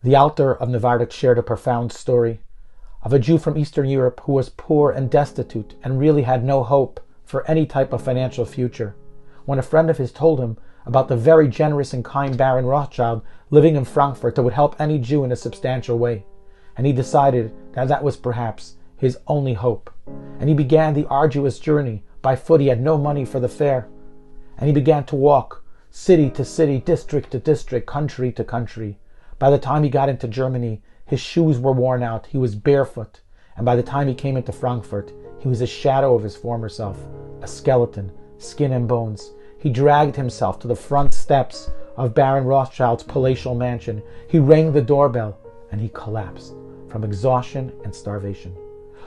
The author of Navardik shared a profound story of a Jew from Eastern Europe who was poor and destitute and really had no hope for any type of financial future, when a friend of his told him about the very generous and kind Baron Rothschild living in Frankfurt that would help any Jew in a substantial way. And he decided that that was perhaps his only hope. And he began the arduous journey by foot. He had no money for the fare. And he began to walk city to city, district to district, country to country. By the time he got into Germany, his shoes were worn out. He was barefoot. And by the time he came into Frankfurt, he was a shadow of his former self, a skeleton, skin and bones. He dragged himself to the front steps of Baron Rothschild's palatial mansion. He rang the doorbell, and he collapsed from exhaustion and starvation.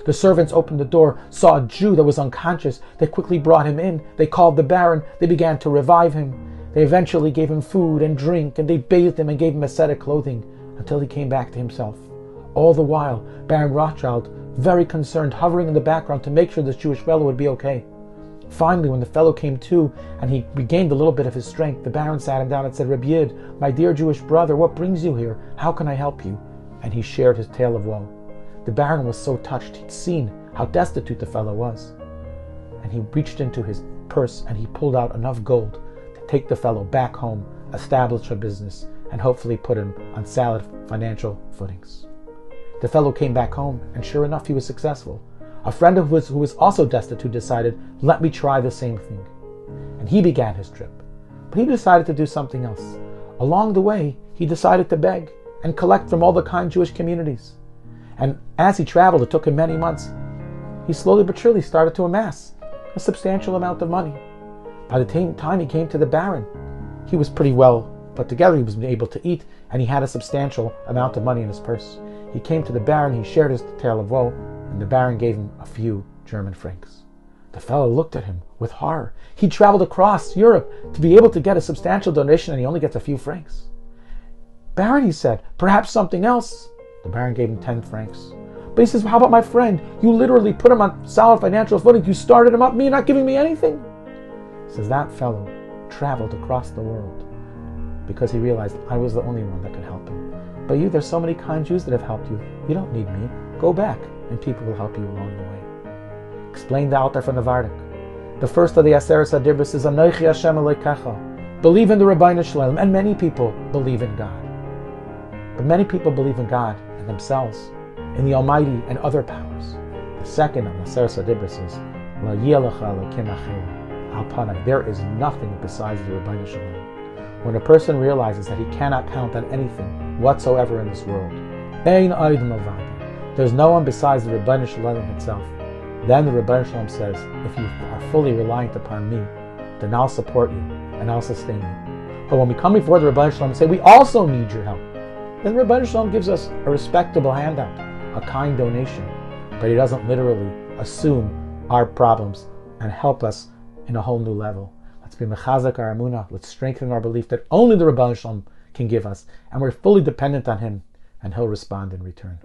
The servants opened the door, saw a Jew that was unconscious. They quickly brought him in. They called the Baron. They began to revive him. They eventually gave him food and drink, and they bathed him and gave him ascetic clothing until he came back to himself. All the while, Baron Rothschild, very concerned, hovering in the background to make sure this Jewish fellow would be okay. Finally, when the fellow came to and he regained a little bit of his strength, the Baron sat him down and said, "Rabbi, my dear Jewish brother, what brings you here? How can I help you?" And he shared his tale of woe. The Baron was so touched. He'd seen how destitute the fellow was. And he reached into his purse and he pulled out enough gold to take the fellow back home, establish a business, and hopefully put him on solid financial footings. The fellow came back home, and sure enough, he was successful. A friend of his who was also destitute decided, "Let me try the same thing." And he began his trip. But he decided to do something else. Along the way, he decided to beg and collect from all the kind Jewish communities. And as he traveled, it took him many months, he slowly but surely started to amass a substantial amount of money. By the time he came to the Baron, he was pretty well put together. He was able to eat, and he had a substantial amount of money in his purse. He came to the Baron, he shared his tale of woe, and the Baron gave him a few German francs. The fellow looked at him with horror. He traveled across Europe to be able to get a substantial donation, and he only gets a few francs. "Baron," he said, "perhaps something else." The Baron gave him 10 francs. But he says, "How about my friend? You literally put him on solid financial footing. You started him up, me not giving me anything." He says, "That fellow traveled across the world because he realized I was the only one that could help him. But you, there's so many kind Jews that have helped you. You don't need me. Go back, and people will help you along the way." Explained the author from the Vardik. The first of the Aseret HaDibros is Anochi Hashem Elokecha. Believe in the Rabbi Shalom, and many people believe in God. But many people believe in God and themselves, in the Almighty and other powers. The second of the Aseret HaDibros is Lo Yeh Lecha Elokim Acher Al Panai. There is nothing besides the Rabbi Shalom. When a person realizes that he cannot count on anything whatsoever in this world, there's no one besides the Rabbi Shalom himself, then the Rabbi Shalom says, "If you are fully reliant upon me, then I'll support you and I'll sustain you." But when we come before the Rabbi Shalom and say, "We also need your help," then the Rabbi Shalom gives us a respectable handout, a kind donation, but he doesn't literally assume our problems and help us in a whole new level. Let's be mechazak our emunah. Let's strengthen our belief that only the Rabbi Shalom can give us, and we're fully dependent on him, and he'll respond in return.